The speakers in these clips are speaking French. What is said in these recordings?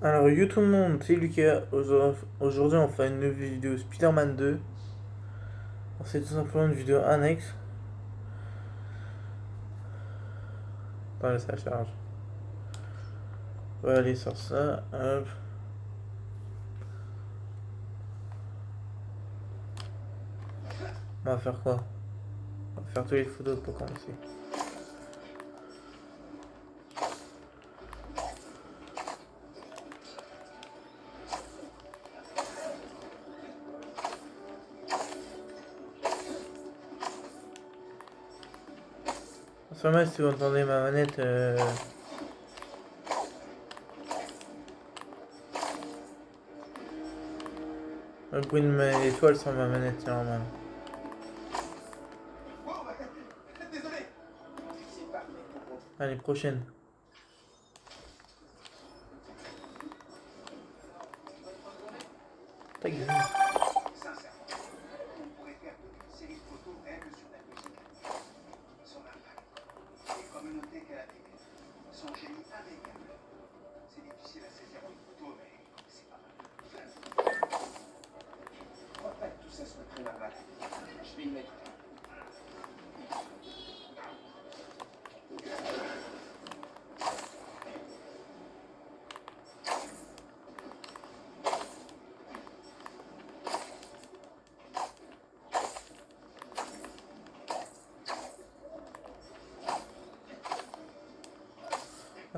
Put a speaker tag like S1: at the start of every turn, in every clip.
S1: Alors, yo tout le monde, c'est Lucas. Aujourd'hui, on fait une nouvelle vidéo Spider-Man 2. C'est tout simplement une vidéo annexe. Attendez, ça charge. On va aller sur ça. Hop. On va faire quoi? On va faire toutes les photos pour commencer. C'est mal si vous entendez ma manette. Le bruit de mes étoiles sur ma manette, c'est normal. Allez, prochaine. Ta gueule.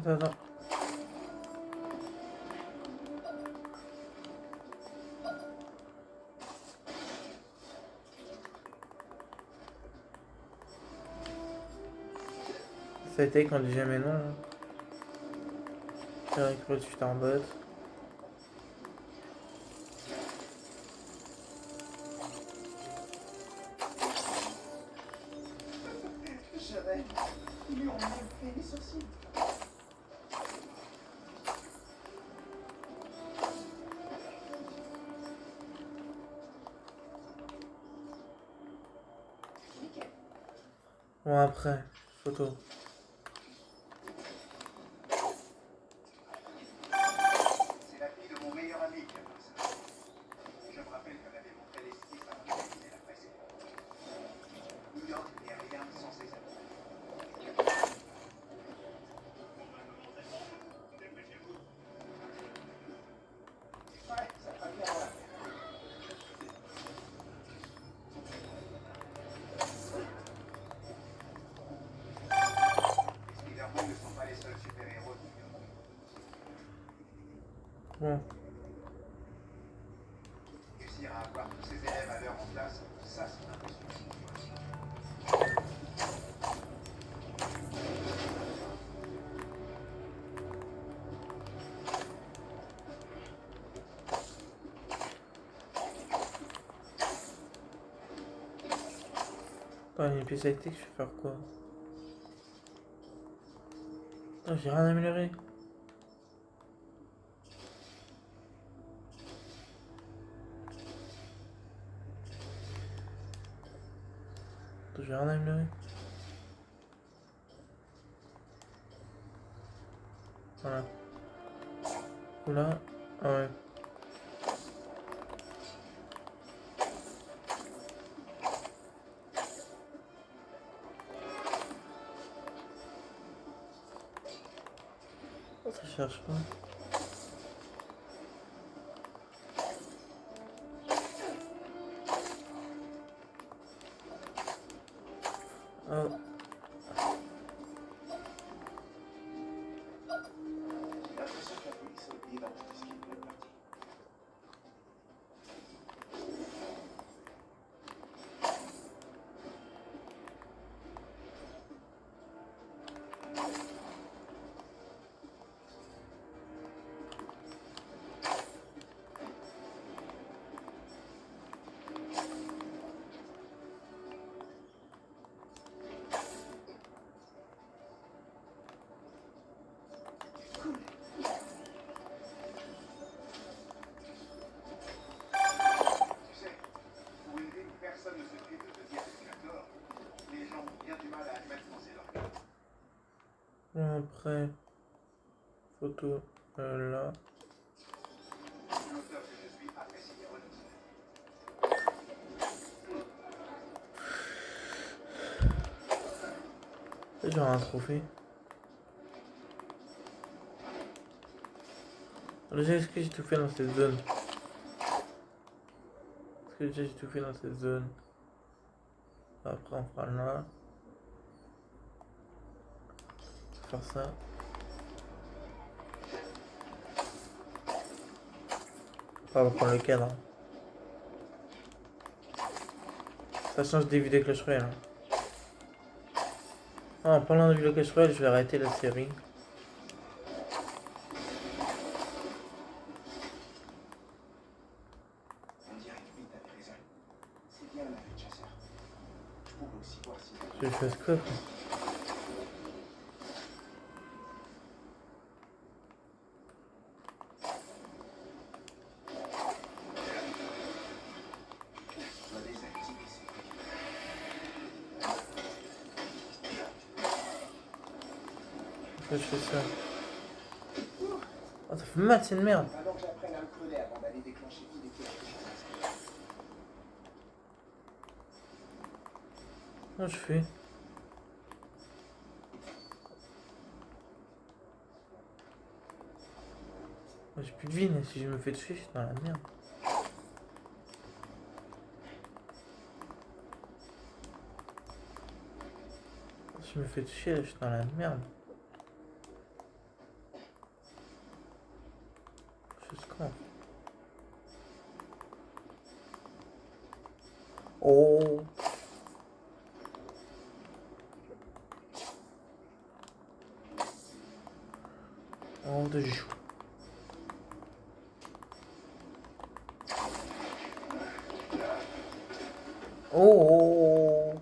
S1: Attends. Ça a été quand on dit jamais non. C'est vrai que je t'embête.
S2: Ils lui ont même fait les sourcils.
S1: Bon, après, photo.
S2: C'est la fille de mon meilleur ami qui a fait ça. Je me rappelle qu'elle avait montré les skis à ma copine la précédente. New York n'est rien sans ses amis. Ouais, ça va bien la faire. Les Spider-Man ne sont pas les seuls super-héros de New York.
S1: Bon.
S2: Réussir à avoir tous ses élèves à l'heure en classe, ça c'est impressionnant.
S1: Attends, une pièce électrique, je vais faire quoi? Attends, j'ai rien amélioré. Attends, j'ai rien amélioré. Voilà. Oula. Ah ouais. Ça cherche pas. Oh.
S2: J'ai l'impression que la police a oublié d'enregistrer ce qui est parti. Tu sais, pour une ville où personne ne se fait de devenir dictateur, les gens ont bien du mal à admettre quand c'est leur cas.
S1: Bon, après. Photo. Là. J'aurai un trophée. Déjà, est-ce que j'ai tout fait dans cette zone? Est-ce que déjà j'ai tout fait dans cette zone? Après, on fera là. On va faire ça. On va prendre le cadre. Ça change des vidéos Clash Royale. En parlant de vidéos Clash Royale, je vais arrêter la série.
S2: On dirait que Pete avait raison. C'est bien la vie de chasseur. Je pourrais aussi voir si...
S1: Je fais ce quoi?
S2: Je dois désactiver ces trucs.
S1: Pourquoi je fais ça? Oh, ça fait mal, c'est une merde.
S2: Avant que j'apprenne à me creuser avant d'aller déclencher tous les pièges que je fasse.
S1: Comment je fais? Moi, j'ai plus de vie, mais si je me fais toucher, je suis dans la merde. Si je me fais toucher, là, je suis dans la merde. Je suis con. Oh! Oh, de joue. Oh!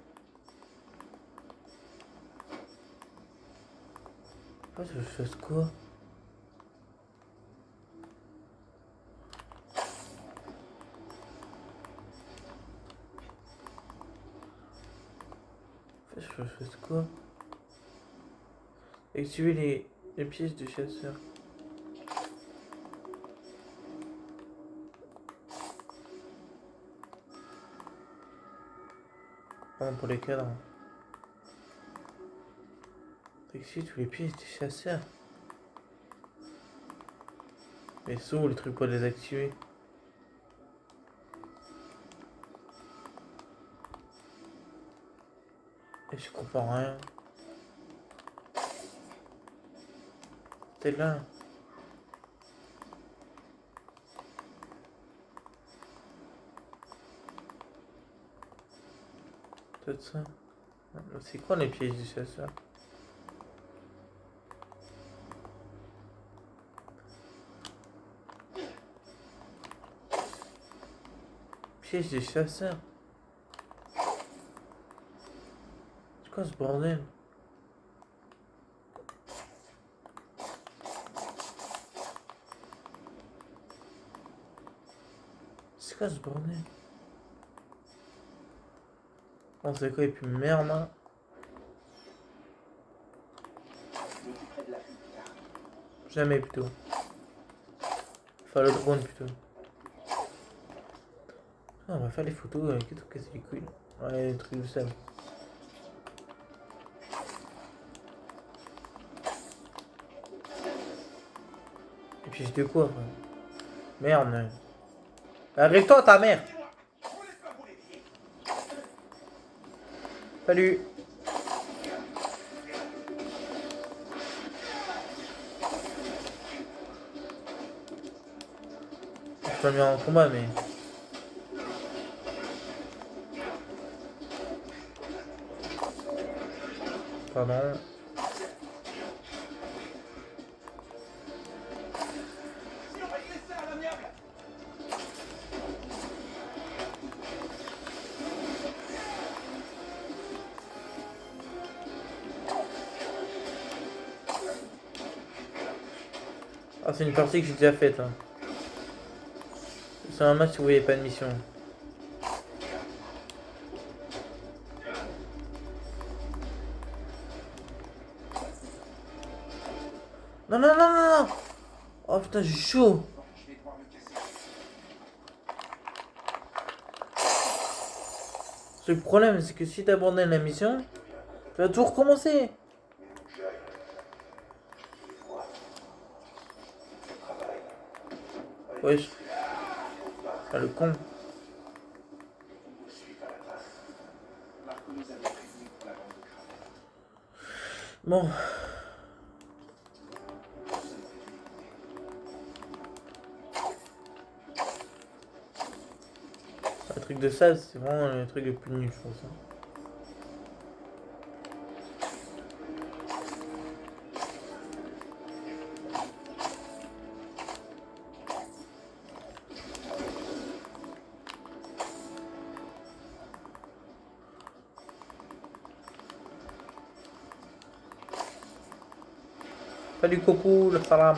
S1: Pourquoi je fais quoi? Je fais quoi? Activer les pièges de chasseur. Pardon pour les cadres. Activer tous les pièges de chasseur. Mais sous les trucs pour les activer. Et je comprends rien. T'es là. Tout ça. C'est quoi les pièges du chasseur? Pièges du chasseur? C'est quoi ce bordel? C'est quoi ce bordel? On sait quoi et puis merde hein.
S2: Je m'occuperai de la fuite plus tard.
S1: Jamais plutôt. Enfin le drone plutôt. Ah, on va faire les photos avec tout casser les couilles. Ouais, les trucs de sable. Et puis de quoi frère? Merde. Arrête-toi ta mère. Salut. Je peux me mettre en combat mais... Pardon. Ah, c'est une partie que j'ai déjà faite. Hein. C'est un match où il n'y avait pas de mission. Non, non, non, non, non. Oh putain, j'ai chaud.
S2: Je vais devoir me casser.
S1: Le problème, c'est que si t'abandonnes la mission, tu vas tout recommencer. Wesh. Ah, le con. Bon. Le truc de ça, c'est vraiment le truc le plus nul, je pense. Salut Coco, le salam.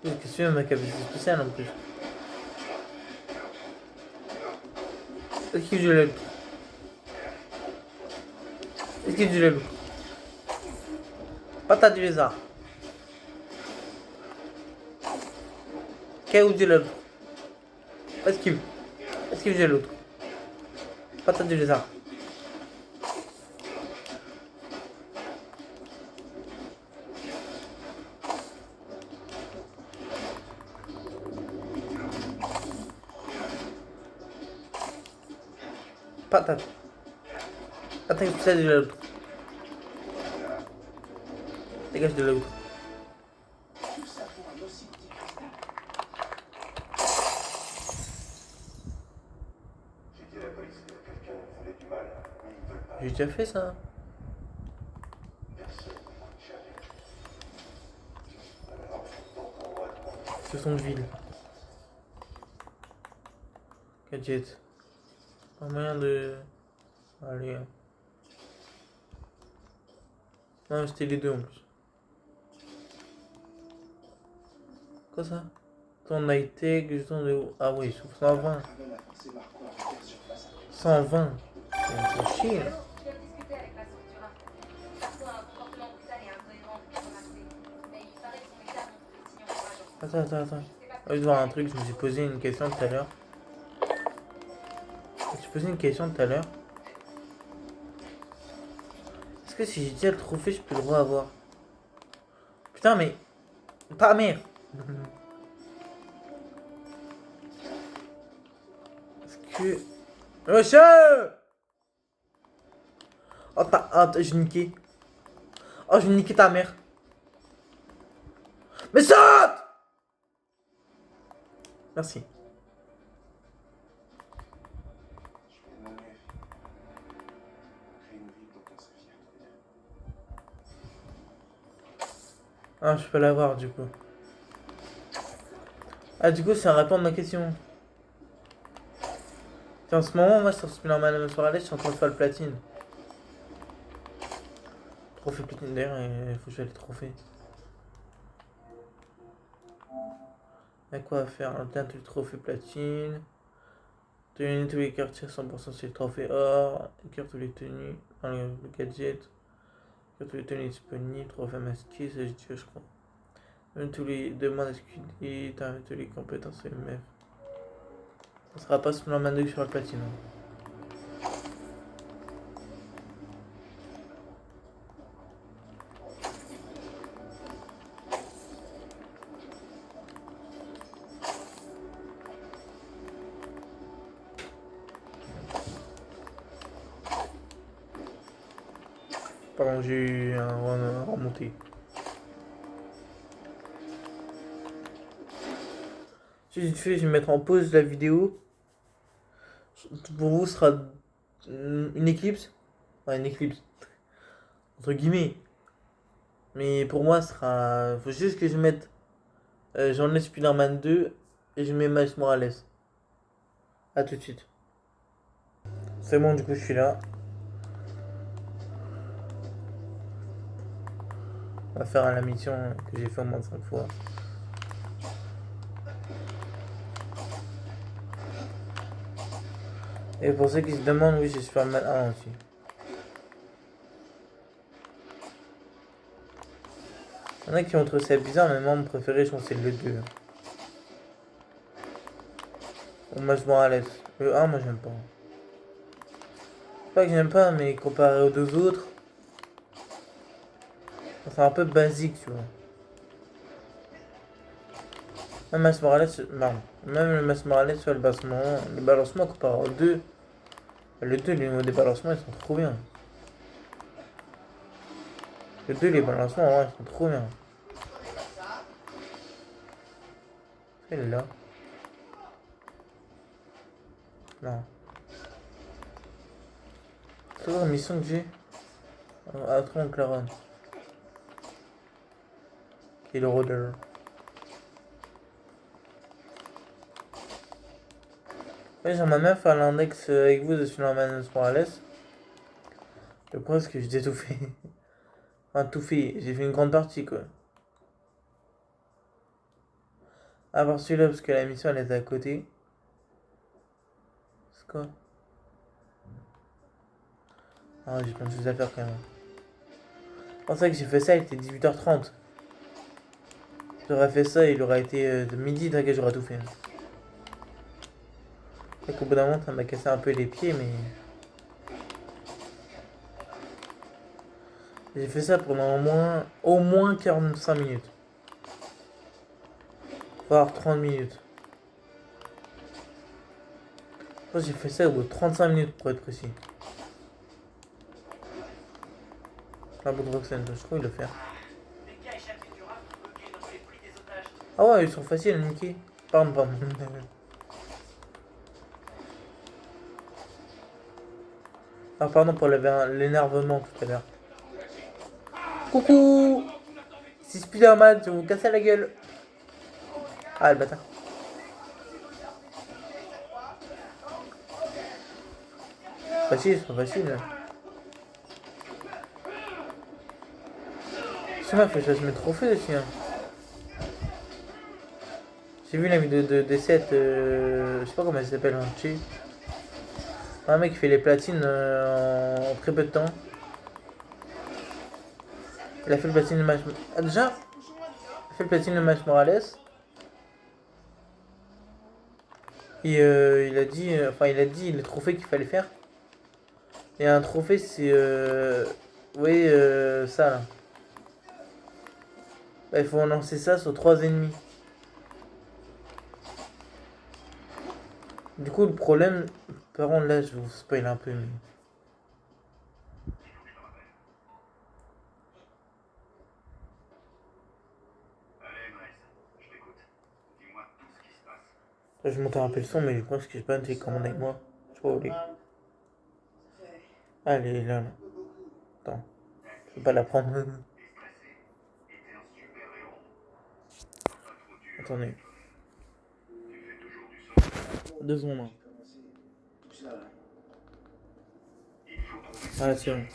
S1: Qu'est-ce que c'est, ma capacité spéciale en plus. Est-ce que je l'ai? Est-ce que je l'ai? Patate du lézard. Qu'est-ce que je l'ai? Esquive. Esquive de l'autre. Patate du lézard. Patate. Attaque spéciale de l'autre. Dégage de l'autre. J'ai déjà fait ça. Ce sont de ville. Gadget. Pas moyen de. Allez. Non, c'était les deux en plus. Quoi ça? Ton high-tech, jeton de. Ah oui, sur 120. 120. C'est chier. Attends. Je vais voir un truc, je me suis posé une question tout à l'heure. Je me suis posé une question tout à l'heure. Est-ce que si j'ai déjà le trophée, je peux le revoir? Putain, mais. Ta mère! Est-ce que. Wesh! Oh, j'ai niqué. Oh, je vais niquer ta mère. Mais saute! Merci. Ah, je peux l'avoir du coup. Ah, du coup, ça répond à ma question. En ce moment, moi, sur Spider-Man Morales, je suis en train de faire le platine. Trophée platine d'ailleurs, il faut que je fasse le trophée. Il y a quoi à faire? Atteindre le trophée platine. Tenir tous les quartiers 100% sur le trophée or. Écrire tous les tenues. Dans le gadget. Écrire tous les tenues disponibles. Trophée masqué, ça je dis, je crois. Même tous les demandes escudées. T'as tous les compétences MF. Ça sera pas Spider-Man 2 sur la platine. Pardon, j'ai eu un remonté. Si vite fait, je vais mettre en pause la vidéo. Pour vous, ce sera une éclipse. Enfin, une éclipse. Entre guillemets. Mais pour moi, ce sera. Faut juste que je mette. J'enlève Spider-Man 2 et je mets Miles Morales. A tout de suite. C'est bon, du coup, je suis là. On va faire la mission que j'ai fait au moins 5 fois. Et pour ceux qui se demandent, oui, j'ai Superman 1 aussi. Il y en a qui ont trouvé ça bizarre, mais moi, mon préféré, je pense, c'est le 2. Ou Miles Morales. Le 1, moi, j'aime pas. C'est pas que j'aime pas, mais comparé aux deux autres, C'est un peu basique, tu vois. Même Miles Morales, non. Même le Miles Morales, tu vois, le balancement comparé aux deux. Le 2, les niveaux des balancements, ils sont trop bien. Le 2, les balancements, ouais, ils sont trop bien. Il est là. Non. C'est toujours une mission que j'ai. À Tron Claron. Qui est le rôdeur. Ouais, j'aimerais bien faire l'index avec vous de celui-là Miles Morales. Le problème, c'est que j'ai tout fait. Enfin, tout fait. J'ai fait une grande partie, quoi. À part celui-là, parce que la mission, elle était à côté. C'est quoi? Ah, j'ai plein de choses à faire, quand même. C'est vrai que j'ai fait ça, il était 18h30. J'aurais fait ça, il aurait été de midi, t'inquiète, j'aurais tout fait. C'est qu'au bout d'un moment, ça m'a cassé un peu les pieds, mais... J'ai fait ça pendant au moins 45 minutes. Voire 30 minutes. Moi, j'ai fait ça au bout de 35 minutes, pour être précis. La bout de Roxanne, je crois qu'il le fait. Ah ouais, ils sont faciles à niquer. Pardon. Ah pardon pour l'énervement tout à l'heure. Coucou. C'est Spider-Man, je vais vous casser la gueule. Ah le bâtard. Facile, c'est facile. C'est ma fait ça se met trop feu aussi. Hein. J'ai vu la vidéo de 7, je sais pas comment elle s'appelle, hein, tu sais. Un mec qui fait les platines en très peu de temps. Il a fait le platine de match. Ah, déjà il a fait le platine de match Morales. Et il a dit le trophée qu'il fallait faire. Et un trophée, c'est. Oui, ça là. Bah, il faut lancer ça sur 3 ennemis. Du coup, le problème. Par contre, là, je vous spoil un peu. Mais... Là, je monte un peu le son, mais je pense que j'ai pas une télécommande avec moi. Je sais pas où elle est. Ah, elle est là, là. Attends. Je peux pas la prendre. Attendez. 2 secondes. Hein. Ah, c'est bon.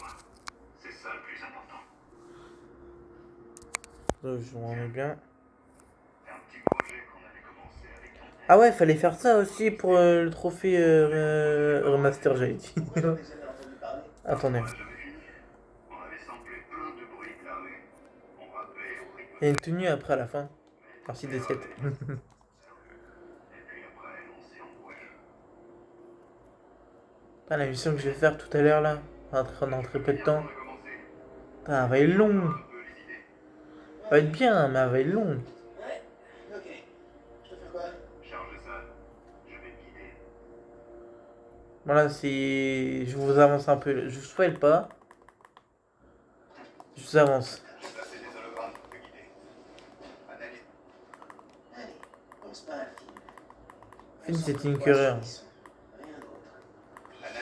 S1: Je m'en remets bien. Ah ouais, fallait faire ça aussi pour le trophée remaster, j'avais dit. Attendez. Il y a une tenue après à la fin. Partie des 7. La mission que je vais faire tout à l'heure là, dans très peu de temps. Putain, elle va être longue. Elle va être bien, mais elle va être longue. Voilà, si je vous avance un peu, je vous spoil pas. Je vous avance. Film, c'est une cureur.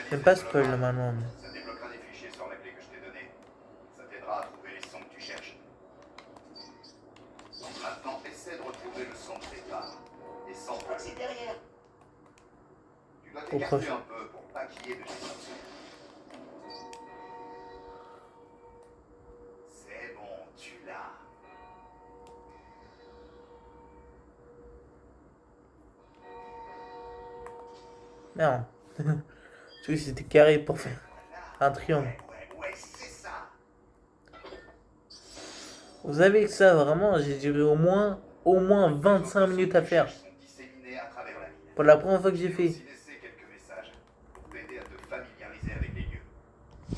S1: J'aime pas spoil normalement. Mais...
S2: Ça débloquera des fichiers sur la clé que je t'ai donnée. Ça t'aidera à trouver les sons que tu cherches. Maintenant, essaie de retrouver le son de départ. Et sans problème. C'est derrière. Tu dois t'écarter un peu pour pas qu'il y ait de distorsion. C'est bon, tu l'as.
S1: Merde. Je croyais que c'était carré pour faire un triangle.
S2: Ouais, c'est ça.
S1: Vous savez que ça, vraiment, j'ai duré au moins 25 minutes à faire. Pour la première fois que j'ai fait.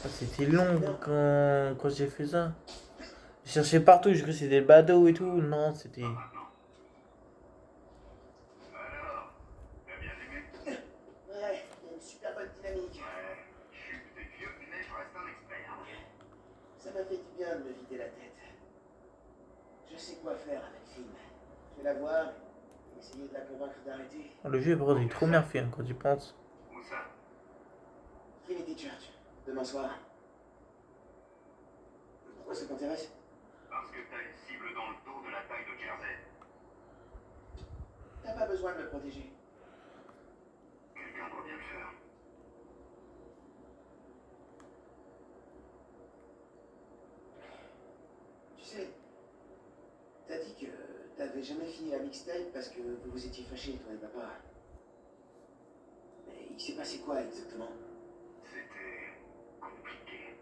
S1: Ah, c'était long quand j'ai fait ça. J'ai cherché partout, je crois que c'était le badaud et tout. Non, c'était.
S2: Maintenant. Alors, t'as bien aimé?
S3: Ouais, il y a une super bonne dynamique.
S2: Ouais, chute des vieux, mais je reste un expert.
S3: Ça m'a fait du bien de me vider la tête. Je sais quoi faire avec Finn. Je vais la voir et essayer de la convaincre d'arrêter.
S1: Le jeu, par contre, il est trop bien fait hein, quand tu penses.
S2: Où ça?
S3: Trinity Church, demain soir. Pourquoi ça t'intéresse?
S2: Parce que t'as une cible dans le dos de la taille de Jersey.
S3: T'as pas besoin de me protéger.
S2: Quelqu'un doit bien le faire.
S3: Tu sais, t'as dit que t'avais jamais fini la mixtape parce que vous vous étiez fâchés, toi et papa. Mais il s'est passé quoi exactement?
S2: C'était compliqué.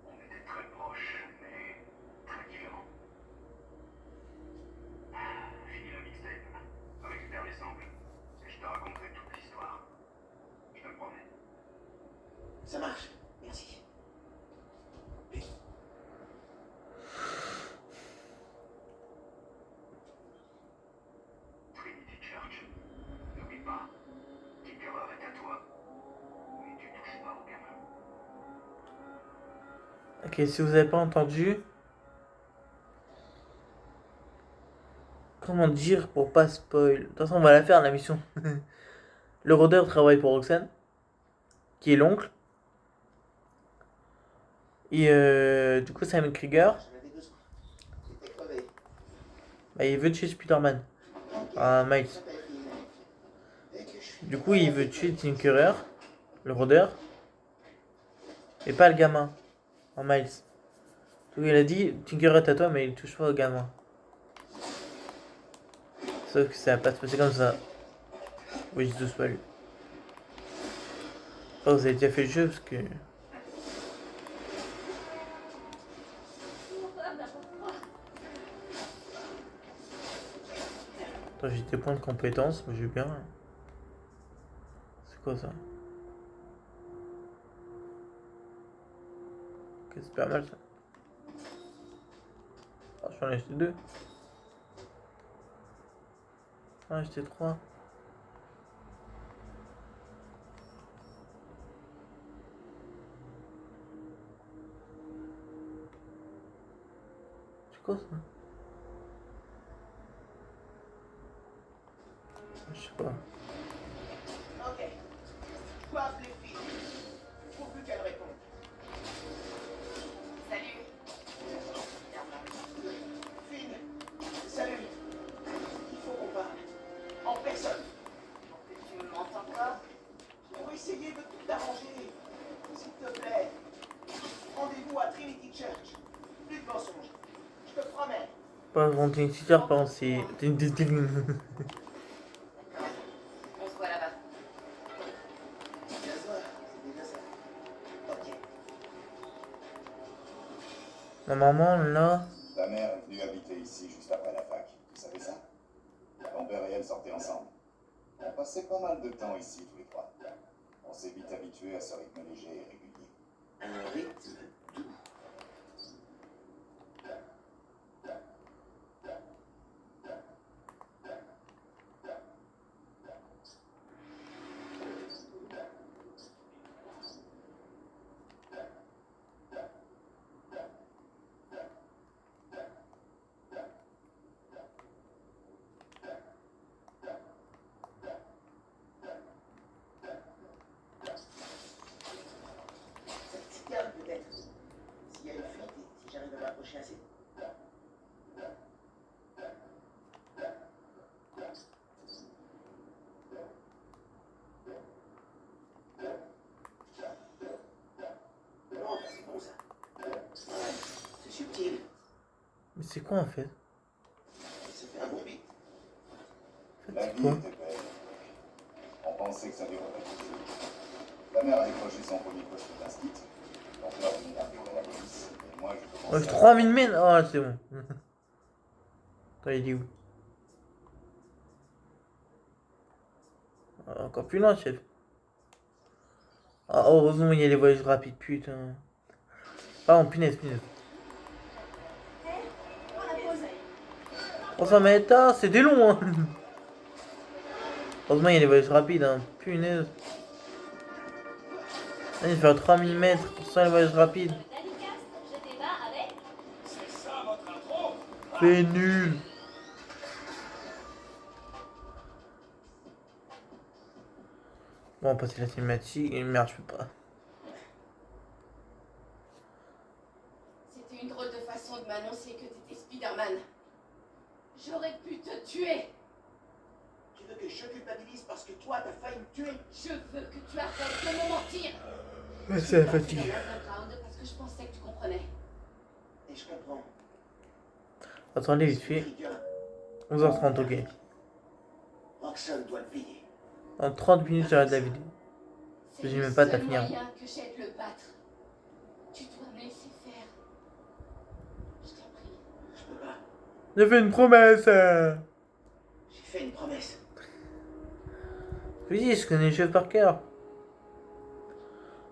S2: On était très proches, mais très différents. Fini la mixtape. Récupère les samples. Et je te raconterai toute l'histoire. Je te le promets.
S3: Ça marche, merci.
S2: Trinity Church. N'oublie pas. Tinkerer est à toi. Mais tu touches pas au gamin.
S1: Ok, si vous avez pas entendu. Comment dire pour pas spoil? De toute façon, on va la faire la mission. Le rôdeur travaille pour Roxane, qui est l'oncle. Et du coup, Simon Krieger,
S3: J'en avais besoin. J'étais crevé.
S1: bah, il veut tuer Spider-Man. Ah, Miles.
S3: Ça s'appelle Finn. Dès que je suis
S1: Du coup, il veut tuer Tinkerer, le rôdeur, et pas le gamin, en Miles. Donc il a dit, Tinkerer est à toi, mais il touche pas au gamin. Sauf que ça va pas se passer comme ça. Oui, je te spoil. Oh, vous avez déjà fait le jeu parce que. Attends, j'ai des points de compétence, moi j'ai bien. C'est quoi ça? Ok, c'est pas mal ça. Ah, j'en ai acheté 2. Ah, j'ai acheté 3. C'est quoi ça? Je sais pas.
S3: Ok. Je dois appeler Finn. Faut plus qu'elle réponde.
S4: Salut.
S3: Finn, salut. Il faut qu'on parle. En personne.
S4: Pour que tu me mentes encore.
S3: Pour essayer de tout arranger. S'il te plaît. Rendez-vous à Trinity Church. Plus de mensonges. Je te promets.
S1: Pas vraiment une teacher, par contre, c'est.
S4: D'accord. On se voit là-bas.
S3: 15 heures, c'est déjà ça. Ok.
S1: Ma maman, là.
S5: Ta mère est venue habiter ici juste après la fac. Tu savais ça? Ton père et elle sortaient ensemble. On passait pas mal de temps ici tous les trois. On s'est vite habitué à ce rythme léger et régulier.
S3: Un rythme doux. Cette citerne peut-être. S'il y a une fuite et si j'arrive à m'approcher assez. Non, c'est bon ça. C'est subtil.
S1: Mais c'est quoi en fait?
S3: Ça fait un bon beat.
S1: En fait,
S5: La
S1: c'est
S5: vie
S1: quoi?
S5: était belle. On pensait que ça durerait toujours. Ta mère a décroché son premier poste d'instit. Ton père est venu intégrer la police. Et moi, je
S1: Oh,
S5: commençais
S1: j'ai
S5: à...
S1: 3000 mines! Oh, c'est bon. Attends, il est où? Ah, encore plus loin, chef. Ah, heureusement, il y a les voyages rapides, putain. Ah, punaise, punaise.
S4: Hey,
S1: 300 mètres, ah, c'était long, hein. Heureusement, il y a les voyages rapides, hein. Punaise. Il faut faire 3000 mètres sans les voyages rapides. C'est nul. Bon, on va passer la cinématique. Merde, je peux pas.
S4: C'était une drôle de façon de m'annoncer que t'étais Spider-Man. J'aurais pu te tuer.
S3: Tu veux que je culpabilise parce que toi, t'as failli me tuer?
S4: Je veux que tu arrêtes de me mentir.
S1: C'est la
S4: Dans
S1: fatigue.
S4: l'underground parce que je pensais que tu comprenais.
S3: Et je comprends.
S1: Attendez, vite fait.
S3: Trigger,
S1: 11h30, ok.
S3: Roxxon doit le payer.
S1: En 30 minutes, j'arrête la vidéo.
S4: C'est
S1: J'ai
S4: le
S1: même pas ta
S4: seul
S1: finir.
S4: moyen que j'ai de le battre. Tu dois me laisser faire. Je t'en prie.
S3: Je peux pas.
S1: J'ai fait une promesse.
S3: J'ai fait une promesse.
S1: Je vous dis, je connais le chef par cœur.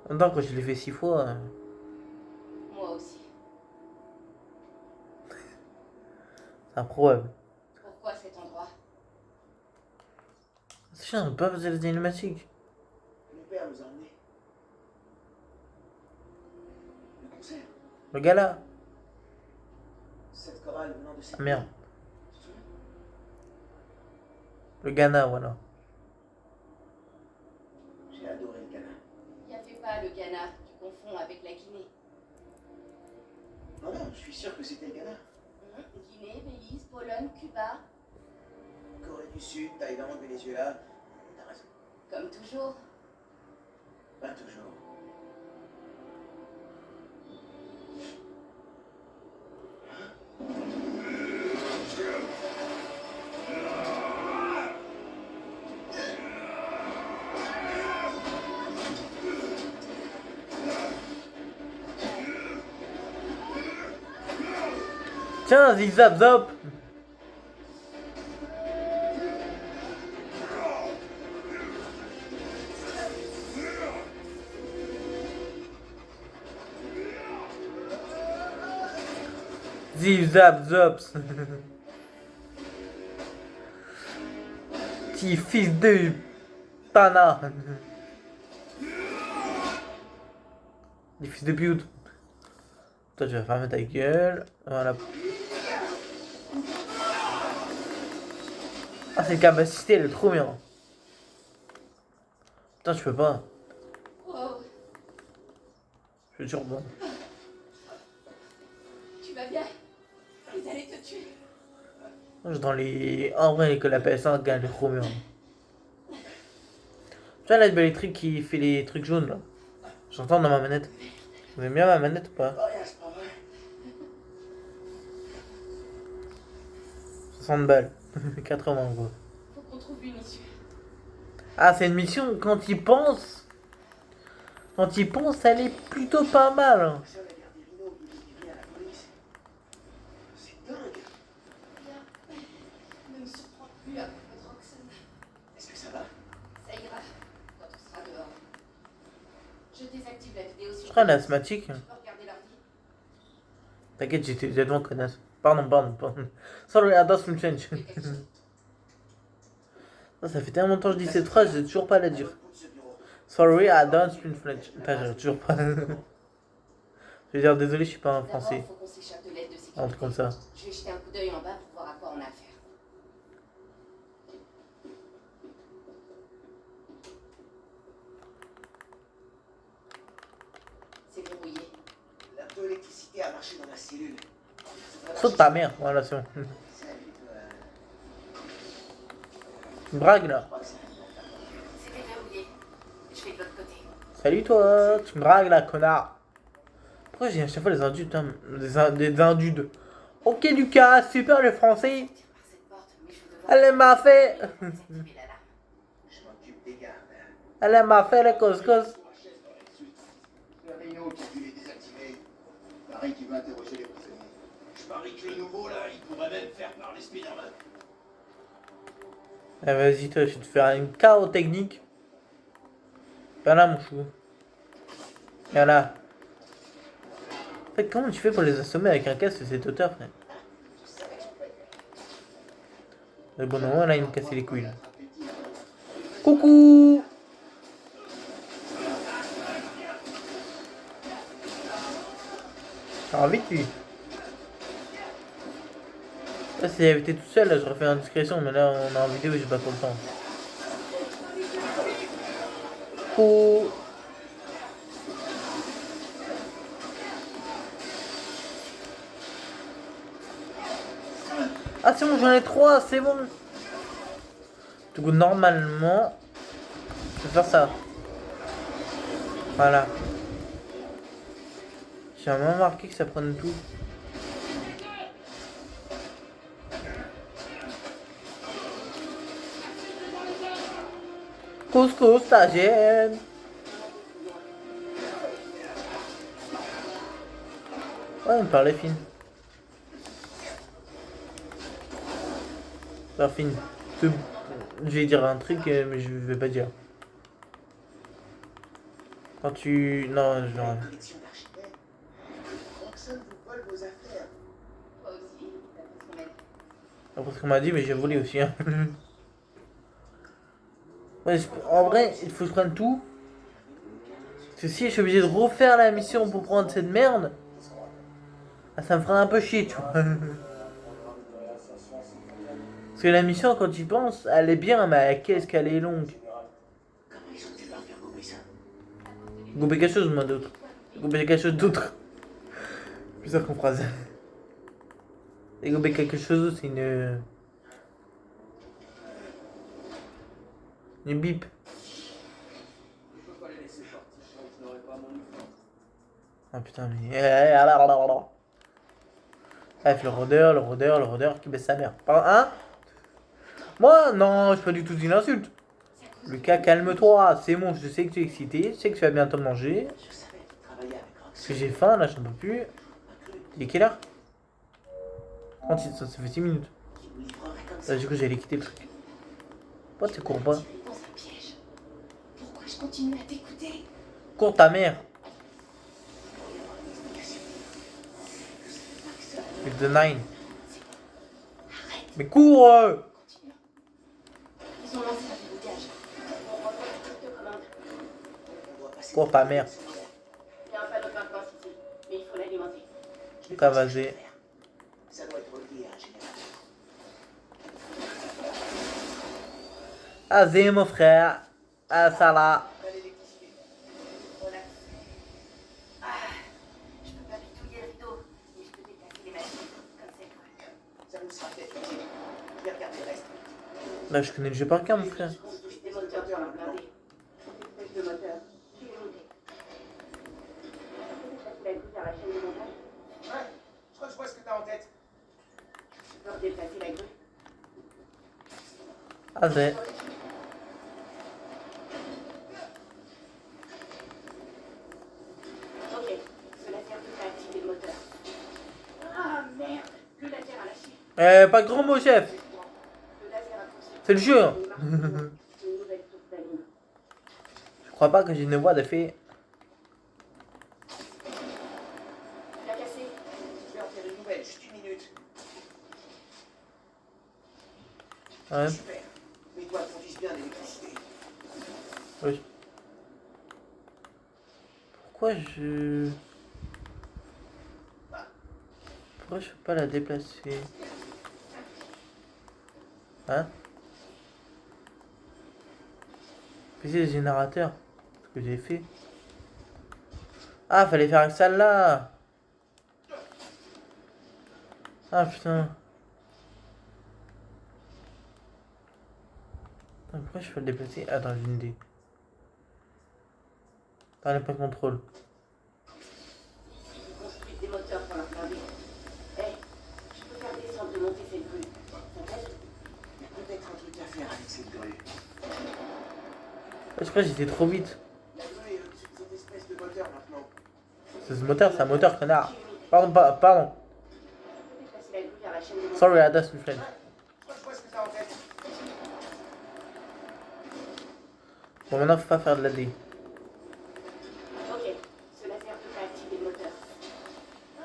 S1: En même temps, quand je l'ai fait 6 fois,
S4: Moi aussi.
S1: c'est improbable.
S4: Pourquoi cet endroit?
S1: C'est chiant, on peut pas passer les cinématiques.
S3: Le père nous a emmenés. Le concert.
S1: Le gars là.
S3: Cette chorale venant de cette...
S1: Ah merde.
S3: Tu te souviens?
S1: Le Ghana, voilà.
S3: J'ai adoré le Ghana.
S4: Y avait pas le Ghana. Tu confonds avec la Guinée.
S3: Non, non, je suis sûr que c'était le Ghana.
S4: Guinée, Belize, Pologne, Cuba.
S3: Corée du Sud, Thaïlande, Venezuela. T'as raison.
S4: Comme toujours.
S3: Pas toujours.
S1: Tiens, zig zap zop. Zip zap zops. Petit fils de Tana. Des fils de pute. Toi, tu vas fermer ta gueule. Voilà. Ah, cette capacité, elle est trop bien. Putain, je peux pas.
S4: Oh,
S1: Je suis toujours bon.
S4: tu vas bien? Ils allaient te tuer.
S1: Dans les... En vrai, que la PS1 gagne les trop bien. Tu vois la belle électrique qui fait les trucs jaunes là. J'entends dans ma manette. Vous aimez bien ma manette ou pas?
S3: Oh, rien, c'est pas vrai.
S1: 60 balles. 80 quoi.
S4: Faut qu'on trouve une issue.
S1: Ah, c'est une mission, quand il pense... Quand il pense, elle est plutôt pas mal. Hein.
S3: Ça, la guerre des rhinos, il est livré à la police. C'est dingue.
S4: Bien. Ne me surprends plus à propos de Roxanne.
S3: Est-ce que ça va?
S4: Ça ira quand on sera dehors. Je désactive la vidéo sur...
S1: Je serai un asthmatique.
S4: Tu peux regarder leur vie.
S1: T'inquiète, j'étais tellement connasse. Pardon. Sorry, I don't speak French. Ça fait tellement de temps que je dis cette phrase, j'ai toujours pas à la dire. Sorry, I don't speak French. Putain, j'arrive toujours pas. Je veux dire, désolé, je suis pas un
S4: D'abord,
S1: français.
S4: faut qu'on s'échappe de l'aide de sécurité.
S1: Un truc comme ça.
S4: Je vais jeter un coup d'œil en bas pour voir à quoi on a affaire. C'est verrouillé.
S3: L'auto-électricité a marché dans ma cellule.
S1: Saute ta mère, voilà, c'est bon.
S3: Salut, toi.
S1: Tu me bragues là.
S3: Je crois que c'est
S4: C'était verrouillé. Je vais de l'autre côté.
S1: Salut toi, tu me dragues là, connard. Pourquoi j'ai à chaque fois les indus, putain, des indus. Ok Lucas, super le français.
S4: Tire par cette porte, mais je vais devoir...
S1: Elle m'a fait.
S4: désactiver l'alarme.
S3: Je m'occupe des gardes.
S1: Elle m'a fait le cos-cos.
S2: Le Rhino qui a dû les désactiver. Pareil qui veut interroger les prisonniers. Je parie que le nouveau là, il pourrait même faire parler Spider-Man.
S1: Ah, vas-y toi, je vais te faire une KO technique. Viens là mon chou. Viens là. En fait, comment tu fais pour les assommer avec un casque, c'est auteur frère? Mais bon, non, là, il me cassait les couilles. Là. Coucou! Alors vite lui. Là, si j'avais été tout seul, là, j'aurais fait une discrétion, mais là, on est en vidéo et j'ai pas trop le temps. Coucou! Ah c'est bon, j'en ai 3, c'est bon. Du coup, normalement, je vais faire ça. Voilà. J'ai vraiment marqué que ça prenne tout. Couscous, stagiaire. Ouais, on parlait fine. Alors fine. Je vais dire un truc, mais je vais pas dire. Quand tu... Non, je vais...
S3: Collection d'architectes. Roxane vous vole vos affaires.
S4: Toi aussi, d'après ce qu'on m'a dit.
S1: Après ce qu'on m'a dit, mais j'ai volé aussi. Hein. Ouais, en vrai, il faut que je prenne tout. Parce que si je suis obligé de refaire la mission pour prendre cette merde, ah, ça me fera un peu chier, tu vois. Parce que la mission, quand tu y penses, elle est bien, mais qu'est-ce qu'elle est longue.
S3: Comment ils ont pu leur faire gober ça?
S1: Gober quelque chose, moi, d'autre. Gober quelque chose d'autre. Bizarre comme phrase. Et gober quelque chose, c'est une... Une bip.
S3: Je peux pas les laisser partir tant que je n'aurai pas mon uniforme.
S1: Ah putain, mais... Bref, le rôdeur qui baisse sa mère. Hein? Moi, non, je suis pas du tout une insulte. Lucas, calme-toi. C'est bon, je sais que tu es excité. Je sais que tu vas bientôt manger.
S3: Je savais qu'il travaillait avec
S1: Parce
S3: Roxane.
S1: que j'ai faim, là, j'en peux plus. Il est quelle heure? Ça fait 6 minutes.
S3: Qui vous livrerait comme ça.
S1: Là, du coup, j'allais quitter le truc. Pourquoi tu cours pas?
S4: Tu es dans un piège. Pourquoi je continue à t'écouter?
S1: Cours ta mère. With the 9.
S4: Arrête,
S1: Mais cours
S4: continue. Ils ont lancé un verrouillage. On reprend toute commande.
S1: Cours ta mère.
S4: Il y a un panneau maintenant ici, mais il faut l'alimenter.
S1: T'as vasé.
S3: Ça doit être relié à un générateur.
S1: Vas-y, mon frère. Ah, ça là.
S3: Pas l'électricité.
S4: Voilà. Ah, je peux pas bidouiller le rideau, mais je peux déplacer les machines, comme c'est.
S3: Ça nous sera peut-être utile. Je vais regarder le reste.
S1: Là, je connais le jeu par cœur, mon frère.
S4: Des moteurs pour leur blinder. Des de moteurs. Je vais les monter. Déplacer la grue vers la chaîne de montage.
S3: Ouais, je crois que je vois ce que t'as en tête.
S4: Je peux redéplacer la grue.
S1: Vas-y.
S4: Ok, ce laser devrait activer le moteur. Ah merde, le laser a lâché.
S1: Pas de gros mots, chef.
S4: Le laser a fonctionné.
S1: C'est le jeu. Hein.
S4: Une nouvelle source d'anime.
S1: Je crois pas que j'ai une voix de fée.
S4: Tu l'as cassé.
S3: Je vais en faire une nouvelle, juste une minute.
S1: Ouais.
S3: Super. Mes doigts produisent bien l'électricité.
S1: Oui. Pourquoi je... Pourquoi je peux pas la déplacer? Hein? Puis les générateurs. Ce que j'ai fait. Ah, fallait faire avec celle-là. Ah putain. Attends, pourquoi je peux le déplacer? Attends, j'ai une idée. Attends, le point de contrôle.
S4: Ils construisent des moteurs pour leur blinder. Hey, je peux faire descendre de monter cette grue. Ça t'aide?
S3: Il y a peut-être un truc à faire avec cette grue.
S1: Je crois que j'étais trop vite.
S3: La grue est au-dessus de cette espèce de moteur maintenant.
S1: C'est ce moteur, c'est un moteur, connard. Pardon, pardon.
S4: Je peux déplacer la grue vers la chaîne de montage.
S1: Sorry, that's my friend.
S3: Je crois que je vois ce que t'as en tête.
S1: Bon, maintenant, faut pas faire de la D.
S4: Ok, ce laser devrait activer le moteur.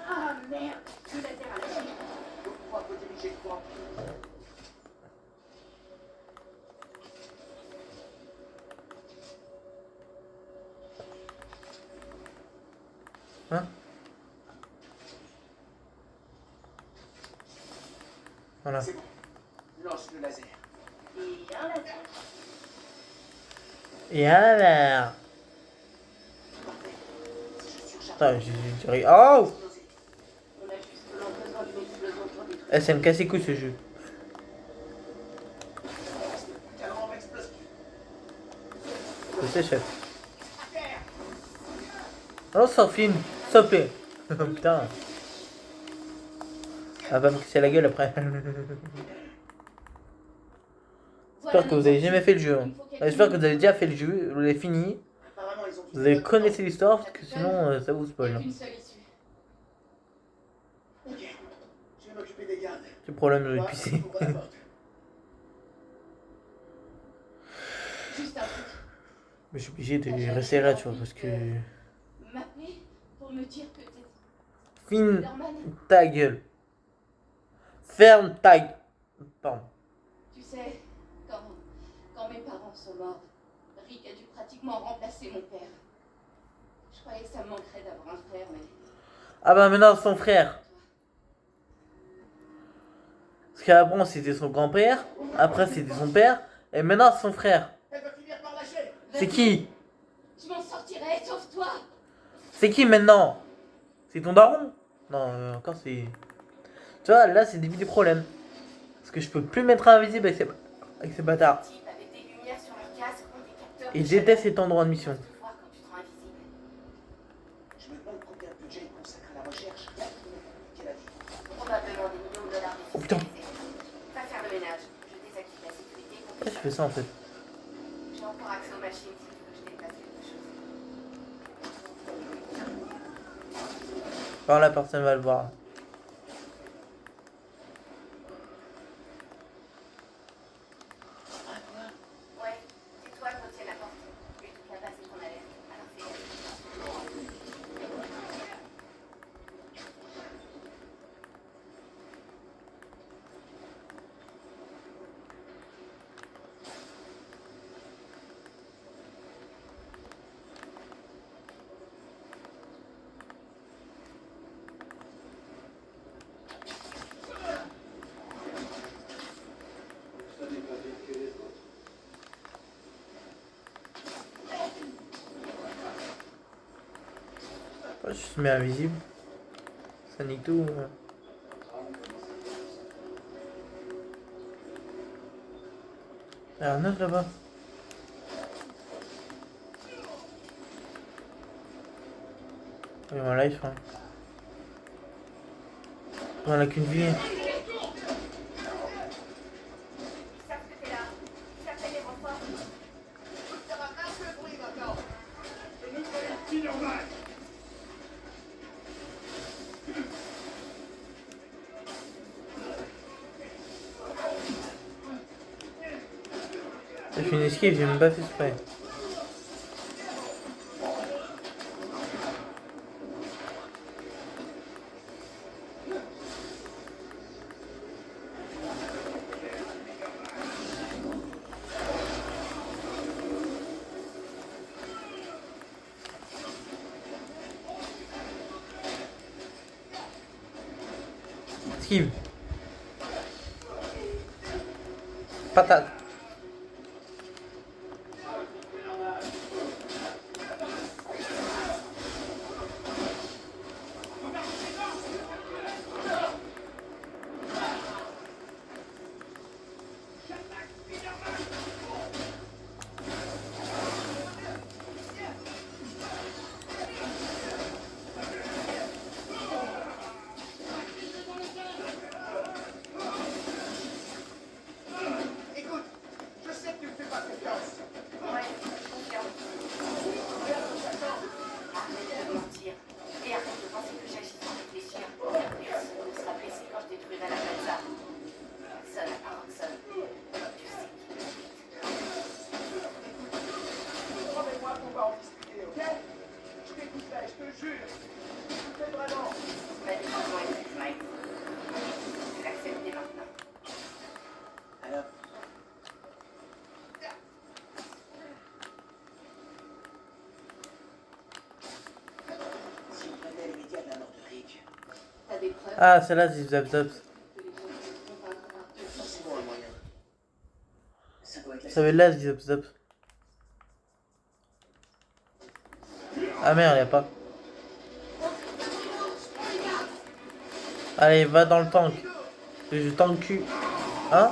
S4: Ah merde, le laser a lâché.
S3: Faut pouvoir rediriger le courant.
S1: Hein? Voilà.
S3: C'est bon. Lance le laser.
S4: Et un laser.
S1: Et alors?
S3: Parfait. Si je surcharge,
S1: Attends, j'ai... Oh!
S3: explosé.
S4: On a juste besoin d'une explosion pour détruire.
S1: Eh, ça me casse les couilles ce jeu.
S3: Cadran explosif.
S1: Je sais, chef. Oh, ça filme. S'il te plaît. Putain. Elle va me casser la gueule après. J'espère que vous avez jamais fait le jeu. Hein. J'espère que vous avez déjà fait le jeu, vous l'avez fini.
S3: Apparemment, ils ont
S1: Vous avez connaissez l'histoire, parce que sinon ça vous
S4: Il n'y
S1: spoil.
S4: a
S1: Hein.
S4: qu'une seule issue.
S3: Ok. Je vais m'occuper des gardes.
S1: J'ai problème de
S3: Toi,
S1: pisser.
S3: ouvre la porte.
S4: Juste un truc.
S1: Mais je suis obligé de rester là, tu vois, parce que...
S4: M'appeler pour me dire que t'es
S1: Filme
S4: Spider-Man.
S1: ta gueule. Ferme ta gueule. Pardon.
S4: Tu sais, quand mes parents sont morts, Rick a dû pratiquement remplacer mon père. Je croyais que ça me manquerait d'avoir un frère, mais
S1: Ah bah maintenant son frère. Parce qu'avant c'était son grand-père, après c'était son père, et maintenant c'est son frère.
S3: Elle va finir par lâcher.
S1: C'est qui?
S4: je m'en sortirai, sauf toi.
S1: C'est qui maintenant? C'est ton daron? Non, encore c'est... Tu vois, là c'est début du problème. Parce que je peux plus mettre invisible avec ces bâtards.
S4: Type avec des lumières sur leur casque ou des capteurs.
S1: Et
S4: de
S1: je déteste
S4: chaleur.
S1: cet endroit de mission.
S4: Tu peux voir quand tu te rends invisible.
S3: Je me demande combien de budget ils consacrent à la recherche. Quelle a dit
S4: Probablement des millions de dollars
S1: Oh, putain.
S4: spécialisés. Va faire le ménage. Je désactive la sécurité pour que
S1: Pourquoi je fais ça en fait?
S4: j'ai encore accès aux machines si tu veux que je déplace quelque chose.
S1: Par là personne va le voir.
S4: Ouais, c'est toi qui retiens la porte. Et toute la base est en alerte. Alors fais gaffe.
S1: Je suis mis invisible. Ça nique tout. Il y a un autre là-bas. Il y a un life. Hein. On a qu'une vie.
S4: Ils savent que t'es là. Ils s'appellent les renforts.
S3: Ça va un peu de bruit maintenant.
S1: J'ai fait une esquive, j'ai même pas fait exprès. Esquive. Patate.
S3: Écoute,
S4: preuves.
S1: Ah, celle-là, Zip Zap Zap.
S4: Que les gens vont convaincre Arthur.
S3: Forcément un moyen. Ça doit être la
S1: Ça veut là, Zip Zap. Ah merde, y'a pas. Allez, va dans le tank. Je tank cul. Hein?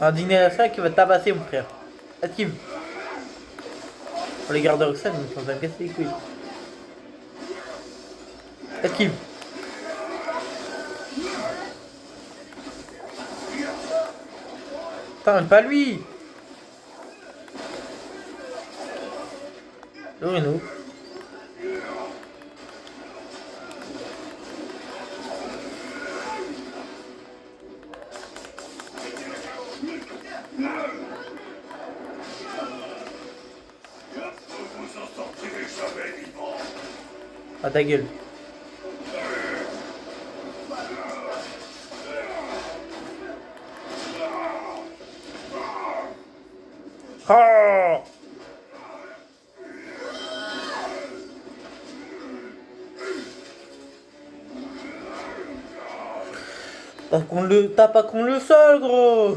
S1: Un dîner à ça qui va te tabasser, mon frère. Esquive. Pour les gardes Roxane, ils sont en train de casser les couilles. Esquive. Putain, pas lui. Lorino. Ah ta gueule. Oh! T'as pas qu'on le sol, gros.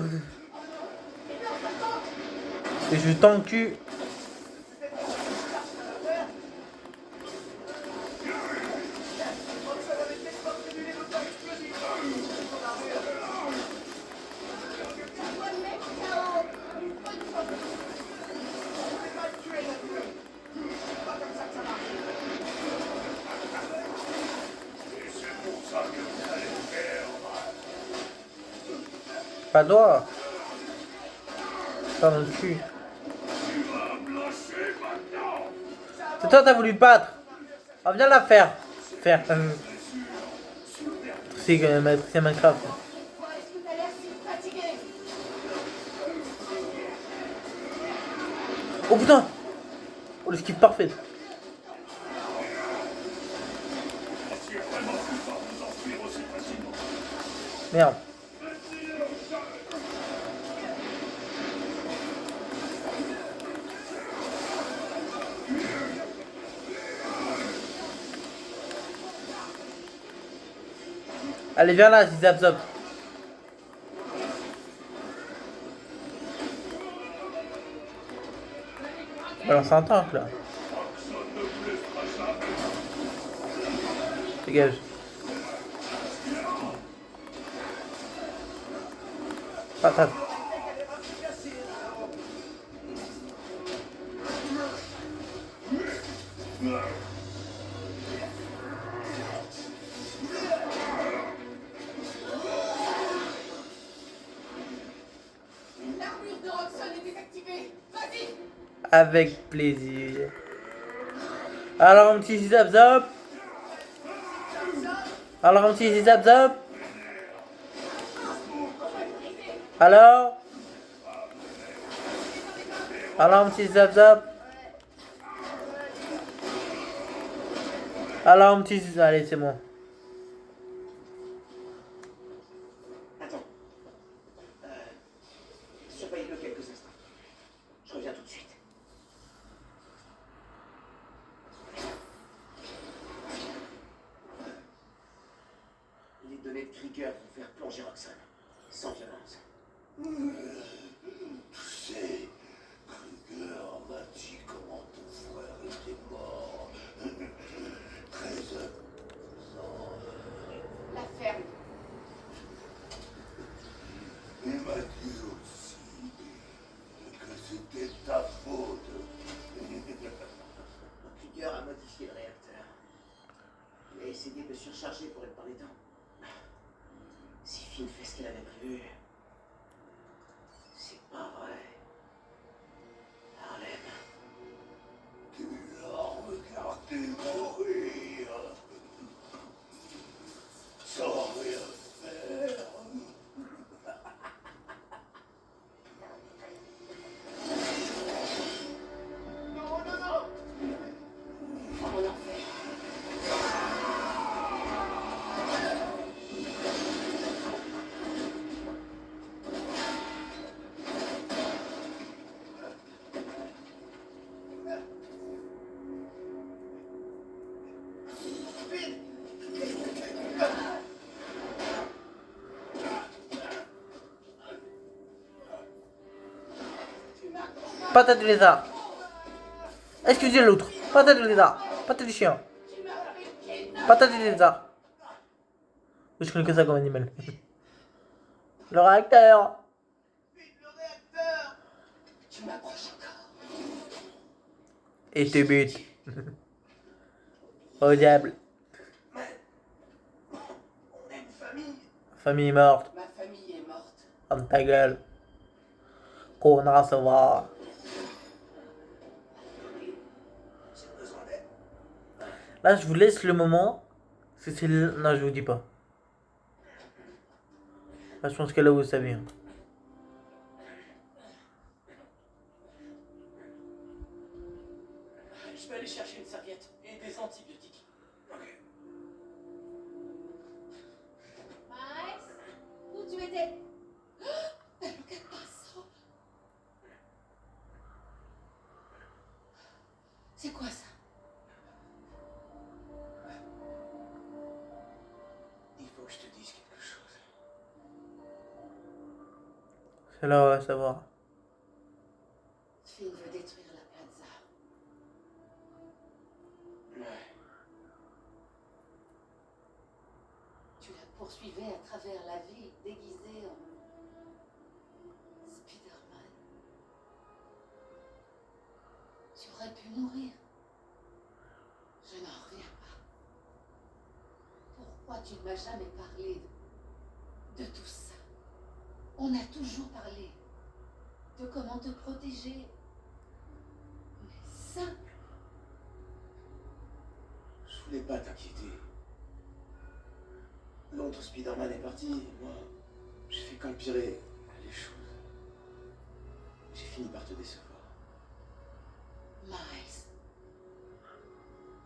S1: Et je t'encule. Pas droit. Pas dans le cul. C'est toi t'as voulu te battre. Ah, viens la faire. Faire. C'est quand même c'est Minecraft.
S4: Pourquoi est-ce que t'as l'air si fatigué?
S1: Oh putain. Oh l'esquive parfaite. Merde. Allez, viens là, Zap Zap. Balance un tank là. Dégage. Patate.
S4: L'armure de Roxxon est désactivée. Vas-y.
S1: Avec plaisir. Alors un petit Zap Zap. Alors un petit Zap Zap. Alors un petit Zap Zap. Alors un petit... Allez, c'est bon.
S3: Attends. Surveille-le quelques instants. Je reviens tout de suite. Les données de Krieger vont faire plonger Roxxon. Sans violence.
S6: Tu sais, Krieger m'a dit comment ton frère était mort. Très amusant.
S4: La ferme.
S6: Il m'a dit aussi que c'était ta faute.
S3: Krieger a modifié le réacteur. Il a essayé de le surcharger pour être dans les temps. Si Finn fait ce qu'il avait prévu, c'est pas vrai. Harlem.
S6: Tu l'as regardé mourir. Sans rien faire.
S4: Oh mon enfer.
S1: Patate du lézard. Excusez l'autre. Patate du lézard. Patate du chien. Patate du lézard. Je connais que ça comme animal. Le réacteur.
S3: Vite, le réacteur!
S4: Tu m'approches encore.
S1: Et te bute. Au diable.
S3: Mais. On est une famille!
S1: Famille morte.
S4: Ma famille est morte.
S1: Ferme ta gueule. Connard sauvage.
S3: J'ai besoin d'aide.
S1: Là, je vous laisse le moment. C'est le... Non, je vous dis pas. Là, je pense que là, vous savez. Hein.
S7: Je vais aller chercher une serviette et des antibiotiques.
S3: Ok.
S4: Max, où tu étais? Oh, che passo. C'est quoi ça?
S3: Il faut que je te dise quelque chose.
S1: C'est là, on va savoir.
S4: Finn veut détruire la plaza.
S3: Ouais.
S4: Tu la poursuivais à travers la ville déguisée en Spider-Man. Tu aurais pu mourir. Je n'en reviens pas. Pourquoi tu ne m'as jamais parlé de tout ça? On a toujours parlé de comment te protéger. Mais ça,
S3: Je voulais pas t'inquiéter. L'autre Spider-Man est parti, et moi, j'ai fait qu'empirer les choses. J'ai fini par te décevoir.
S4: Miles,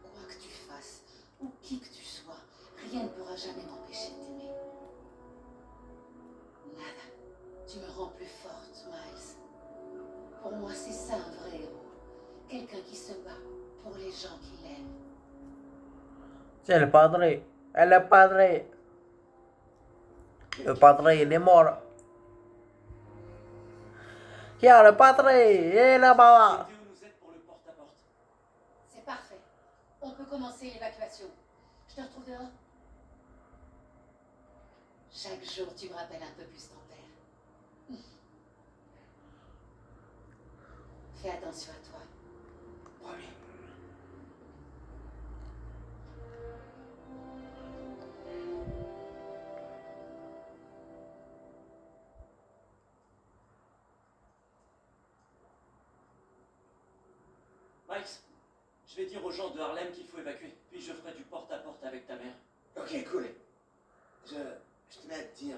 S4: quoi que tu fasses, ou qui que tu sois, rien ne pourra jamais m'empêcher de t'aimer. Nada. Tu me rends plus forte, Miles. Pour moi, c'est ça un vrai héros. Quelqu'un qui se bat pour les gens qui l'aiment.
S1: C'est le padre. Elle est padre. Le padre, il est mort. Qui a le padre? Il est là-bas.
S7: Théo nous aide pour le porte-à-porte.
S4: C'est parfait. On peut commencer l'évacuation. Je te retrouve dehors. Chaque jour, tu me rappelles un peu plus ton père. Fais attention à toi.
S3: Promis.
S7: Max, je vais dire aux gens de Harlem qu'il faut évacuer, puis je ferai du porte-à-porte avec ta mère.
S3: Ok, cool. Je tenais à te dire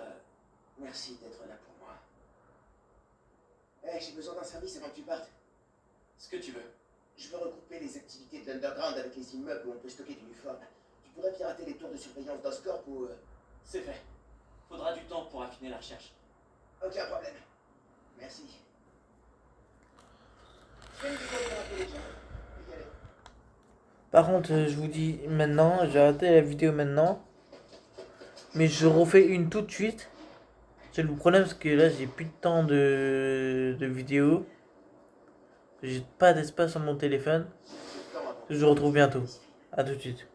S3: merci d'être là pour moi. J'ai besoin d'un service avant que tu partes.
S7: Ce que tu veux.
S3: Je veux recouper les activités de l'underground avec les immeubles où on peut stocker d'uniformes. Tu pourrais pirater les tours de surveillance d'Oscorp ou...
S7: C'est fait. Faudra du temps pour affiner la recherche.
S3: Aucun problème. Merci. Fais une vidéo pour appeler les gens. Je vais y aller.
S1: Par contre, je vous dis maintenant, j'ai arrêté la vidéo maintenant. Mais je refais une tout de suite. C'est le problème parce que là, j'ai plus de temps de vidéo. J'ai pas d'espace sur mon téléphone. Je vous retrouve bientôt. À tout de suite.